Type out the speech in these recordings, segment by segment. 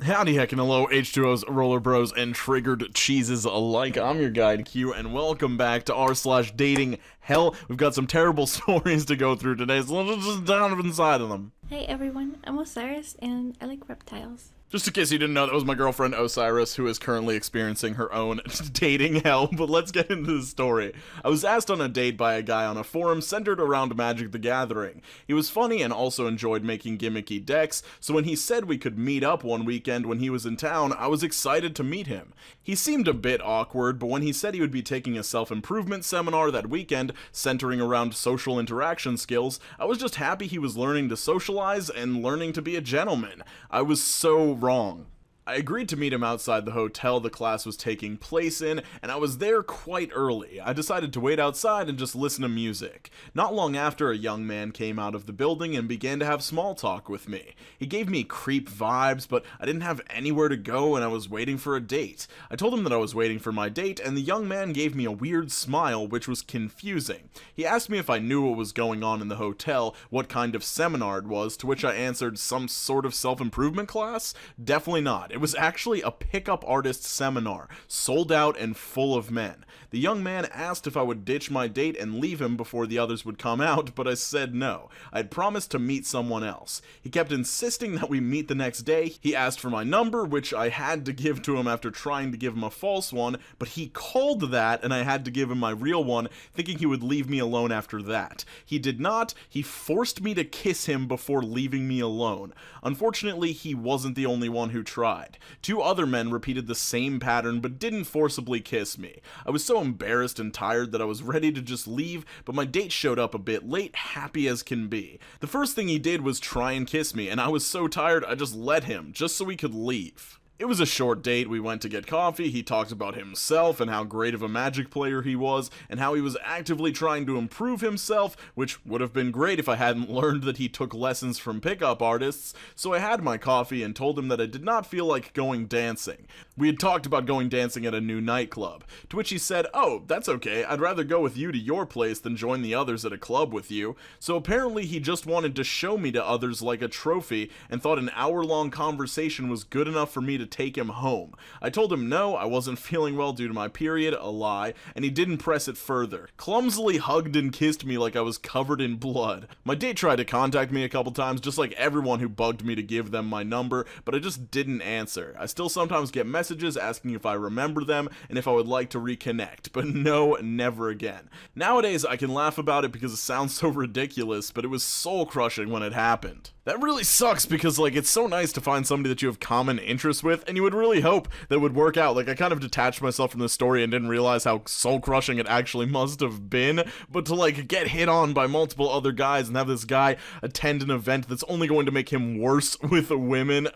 Howdy heck and hello H2Os, Roller Bros, and Triggered Cheeses alike. I'm your guide Q, and welcome back to r/dating hell. We've got some terrible stories to go through today, so let's just dive inside of them. Hey everyone, I'm Osiris and I like reptiles. Just in case you didn't know, that was my girlfriend Osiris, who is currently experiencing her own dating hell, but let's get into the story. I was asked on a date by a guy on a forum centered around Magic the Gathering. He was funny and also enjoyed making gimmicky decks, so when he said we could meet up one weekend when he was in town, I was excited to meet him. He seemed a bit awkward, but when he said he would be taking a self-improvement seminar that weekend, centering around social interaction skills, I was just happy he was learning to socialize and learning to be a gentleman. I was so wrong. I agreed to meet him outside the hotel the class was taking place in, and I was there quite early. I decided to wait outside and just listen to music. Not long after, a young man came out of the building and began to have small talk with me. He gave me creep vibes, but I didn't have anywhere to go and I was waiting for a date. I told him that I was waiting for my date, and the young man gave me a weird smile, which was confusing. He asked me if I knew what was going on in the hotel, what kind of seminar it was, to which I answered, some sort of self-improvement class? Definitely not. It was actually a pickup artist seminar, sold out and full of men. The young man asked if I would ditch my date and leave him before the others would come out, but I said no. I had promised to meet someone else. He kept insisting that we meet the next day. He asked for my number, which I had to give to him after trying to give him a false one, but he called that and I had to give him my real one, thinking he would leave me alone after that. He did not. He forced me to kiss him before leaving me alone. Unfortunately, he wasn't the only one who tried. Two other men repeated the same pattern but didn't forcibly kiss me. I was so embarrassed and tired that I was ready to just leave, but my date showed up a bit late, happy as can be. The first thing he did was try and kiss me, and I was so tired I just let him, just so we could leave. It was a short date. We went to get coffee. He talked about himself and how great of a Magic player he was, and how he was actively trying to improve himself, which would have been great if I hadn't learned that he took lessons from pickup artists. So I had my coffee and told him that I did not feel like going dancing. We had talked about going dancing at a new nightclub, to which he said, "Oh, that's okay. I'd rather go with you to your place than join the others at a club with you." So apparently he just wanted to show me to others like a trophy and thought an hour-long conversation was good enough for me to take him home. I told him no, I wasn't feeling well due to my period, a lie, and he didn't press it further. Clumsily hugged and kissed me like I was covered in blood. My date tried to contact me a couple times, just like everyone who bugged me to give them my number, but I just didn't answer. I still sometimes get messages asking if I remember them and if I would like to reconnect, but no, never again. Nowadays, I can laugh about it because it sounds so ridiculous, but it was soul-crushing when it happened. That really sucks because, it's so nice to find somebody that you have common interests with, and you would really hope that it would work out. I kind of detached myself from the story and didn't realize how soul-crushing it actually must have been, but to, get hit on by multiple other guys and have this guy attend an event that's only going to make him worse with women,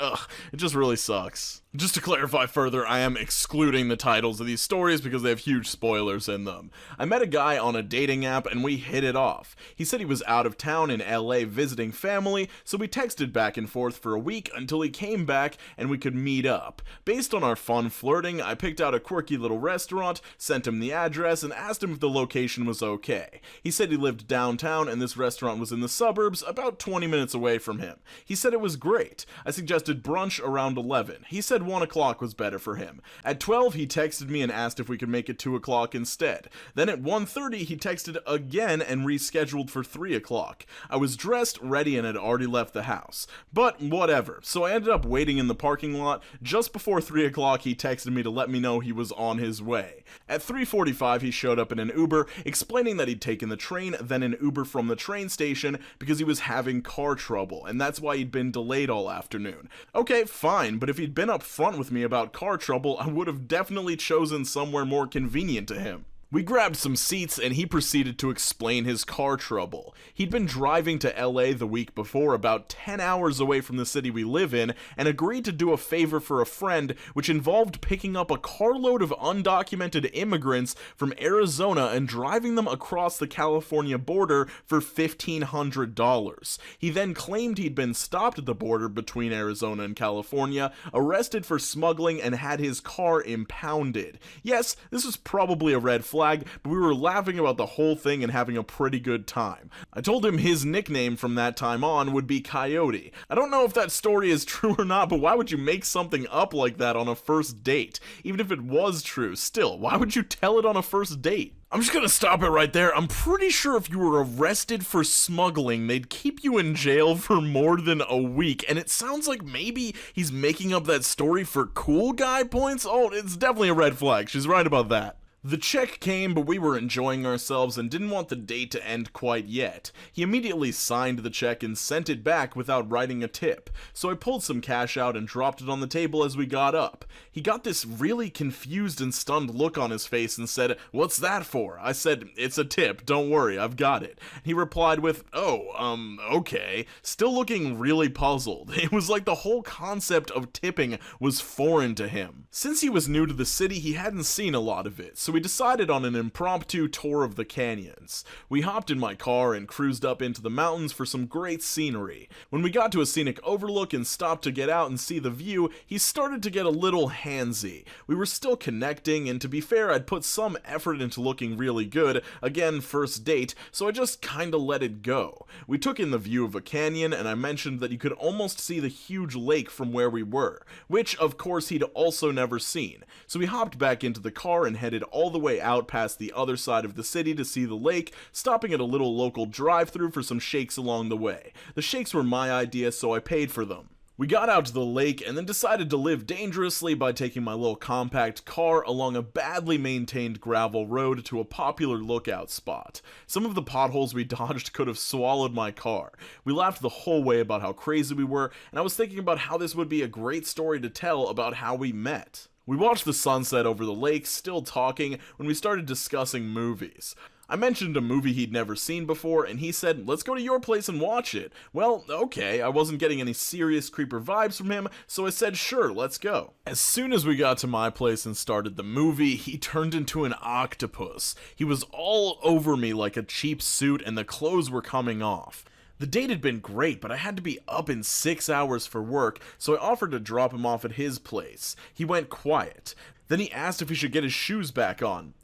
it just really sucks. Just to clarify further, I am excluding the titles of these stories because they have huge spoilers in them. I met a guy on a dating app and we hit it off. He said he was out of town in LA visiting family, so we texted back and forth for a week until he came back and we could meet up. Based on our fun flirting, I picked out a quirky little restaurant, sent him the address, and asked him if the location was okay. He said he lived downtown and this restaurant was in the suburbs, about 20 minutes away from him. He said it was great. I suggested brunch around 11. He said 1 o'clock was better for him. At 12, he texted me and asked if we could make it 2 o'clock instead. Then at 1:30, he texted again and rescheduled for 3 o'clock. I was dressed, ready, and had already left the house. But whatever. So I ended up waiting in the parking lot. Just before 3 o'clock, he texted me to let me know he was on his way. At 3:45, he showed up in an Uber, explaining that he'd taken the train, then an Uber from the train station because he was having car trouble, and that's why he'd been delayed all afternoon. Okay, fine, but if he'd been up front with me about car trouble, I would have definitely chosen somewhere more convenient to him. We grabbed some seats and he proceeded to explain his car trouble. He'd been driving to LA the week before, about 10 hours away from the city we live in, and agreed to do a favor for a friend, which involved picking up a carload of undocumented immigrants from Arizona and driving them across the California border for $1,500. He then claimed he'd been stopped at the border between Arizona and California, arrested for smuggling, and had his car impounded. Yes, this was probably a red flag flag, but we were laughing about the whole thing and having a pretty good time. I told him his nickname from that time on would be Coyote. I don't know if that story is true or not, but why would you make something up like that on a first date? Even if it was true, still, why would you tell it on a first date? I'm just gonna stop it right there. I'm pretty sure if you were arrested for smuggling, they'd keep you in jail for more than a week, and it sounds like maybe he's making up that story for cool guy points. Oh, it's definitely a red flag. She's right about that. The check came, but we were enjoying ourselves and didn't want the date to end quite yet. He immediately signed the check and sent it back without writing a tip, so I pulled some cash out and dropped it on the table as we got up. He got this really confused and stunned look on his face and said, "What's that for?" I said, "It's a tip, don't worry, I've got it." He replied with, okay, still looking really puzzled. It was like the whole concept of tipping was foreign to him. Since he was new to the city, he hadn't seen a lot of it, so we decided on an impromptu tour of the canyons. We hopped in my car and cruised up into the mountains for some great scenery. When we got to a scenic overlook and stopped to get out and see the view, he started to get a little handsy. We were still connecting, and to be fair, I'd put some effort into looking really good, again, first date, so I just kinda let it go. We took in the view of a canyon, and I mentioned that you could almost see the huge lake from where we were, which, of course, he'd also never seen. So we hopped back into the car and headed all the way out past the other side of the city to see the lake, stopping at a little local drive-thru for some shakes along the way. The shakes were my idea, so I paid for them. We got out to the lake and then decided to live dangerously by taking my little compact car along a badly maintained gravel road to a popular lookout spot. Some of the potholes we dodged could have swallowed my car. We laughed the whole way about how crazy we were, and I was thinking about how this would be a great story to tell about how we met. We watched the sunset over the lake, still talking, when we started discussing movies. I mentioned a movie he'd never seen before, and he said, "Let's go to your place and watch it." Well, okay, I wasn't getting any serious creeper vibes from him, so I said, "Sure, let's go." As soon as we got to my place and started the movie, he turned into an octopus. He was all over me like a cheap suit, and the clothes were coming off. The date had been great, but I had to be up in 6 hours for work, so I offered to drop him off at his place. He went quiet. Then he asked if he should get his shoes back on.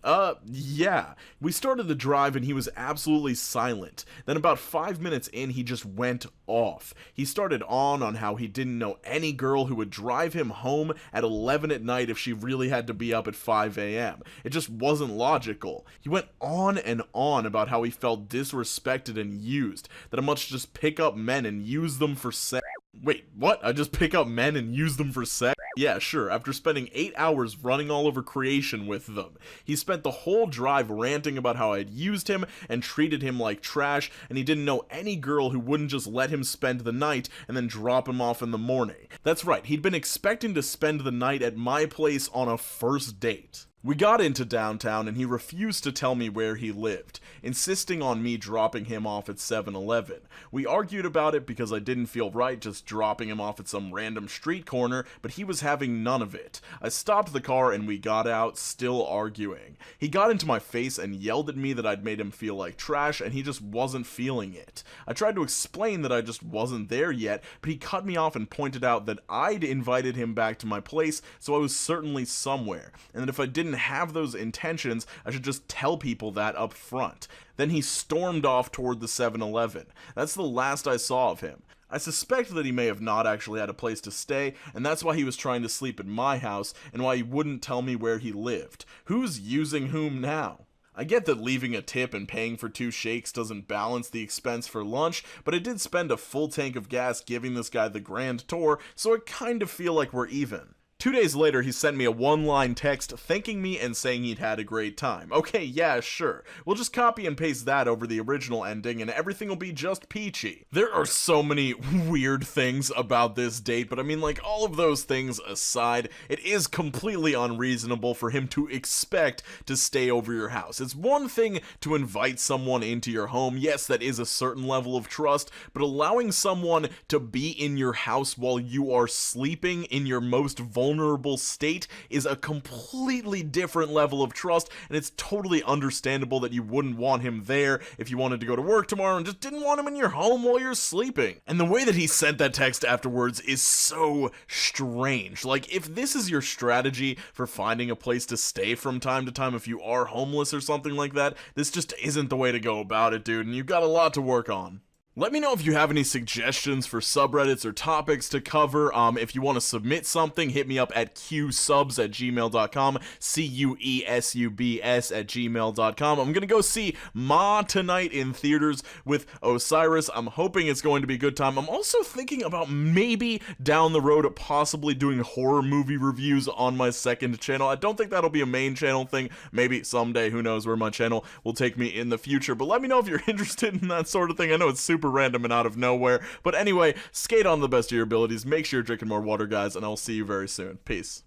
Yeah. We started the drive and he was absolutely silent. Then about 5 minutes in, he just went off. He started on how he didn't know any girl who would drive him home at 11 at night if she really had to be up at 5 a.m. It just wasn't logical. He went on and on about how he felt disrespected and used, that I must just pick up men and use them for sex. Wait, what? I just pick up men and use them for sex? Yeah, sure, after spending 8 hours running all over creation with them. He spent the whole drive ranting about how I'd used him and treated him like trash, and he didn't know any girl who wouldn't just let him spend the night and then drop him off in the morning. That's right, he'd been expecting to spend the night at my place on a first date. We got into downtown and he refused to tell me where he lived, insisting on me dropping him off at 7-Eleven. We argued about it because I didn't feel right just dropping him off at some random street corner, but he was having none of it. I stopped the car and we got out, still arguing. He got into my face and yelled at me that I'd made him feel like trash and he just wasn't feeling it. I tried to explain that I just wasn't there yet, but he cut me off and pointed out that I'd invited him back to my place, so I was certainly somewhere, and that if I didn't have those intentions, I should just tell people that up front. Then he stormed off toward the 7-Eleven. That's the last I saw of him. I suspect that he may have not actually had a place to stay, and that's why he was trying to sleep at my house, and why he wouldn't tell me where he lived. Who's using whom now? I get that leaving a tip and paying for 2 shakes doesn't balance the expense for lunch, but I did spend a full tank of gas giving this guy the grand tour, so I kind of feel like we're even. 2 days later, he sent me a one-line text thanking me and saying he'd had a great time. Okay, yeah, sure. We'll just copy and paste that over the original ending and everything will be just peachy. There are so many weird things about this date, but I mean, like, all of those things aside, it is completely unreasonable for him to expect to stay over your house. It's one thing to invite someone into your home. Yes, that is a certain level of trust, but allowing someone to be in your house while you are sleeping in your most vulnerable vulnerable state is a completely different level of trust, and it's totally understandable that you wouldn't want him there if you wanted to go to work tomorrow and just didn't want him in your home while you're sleeping. And the way that he sent that text afterwards is so strange. Like, if this is your strategy for finding a place to stay from time to time if you are homeless or something like that, this just isn't the way to go about it, dude, and you've got a lot to work on. Let me know if you have any suggestions for subreddits or topics to cover. If you want to submit something, hit me up at qsubs@gmail.com, QUESUBS@gmail.com. I'm gonna go see Ma tonight in theaters with Osiris. I'm hoping it's going to be a good time. I'm also thinking about maybe down the road possibly doing horror movie reviews on my second channel. I don't think that'll be a main channel thing. Maybe someday, who knows where my channel will take me in the future. But let me know if you're interested in that sort of thing. I know it's super random and out of nowhere. But anyway, skate on the best of your abilities. Make sure you're drinking more water, guys, and I'll see you very soon. Peace.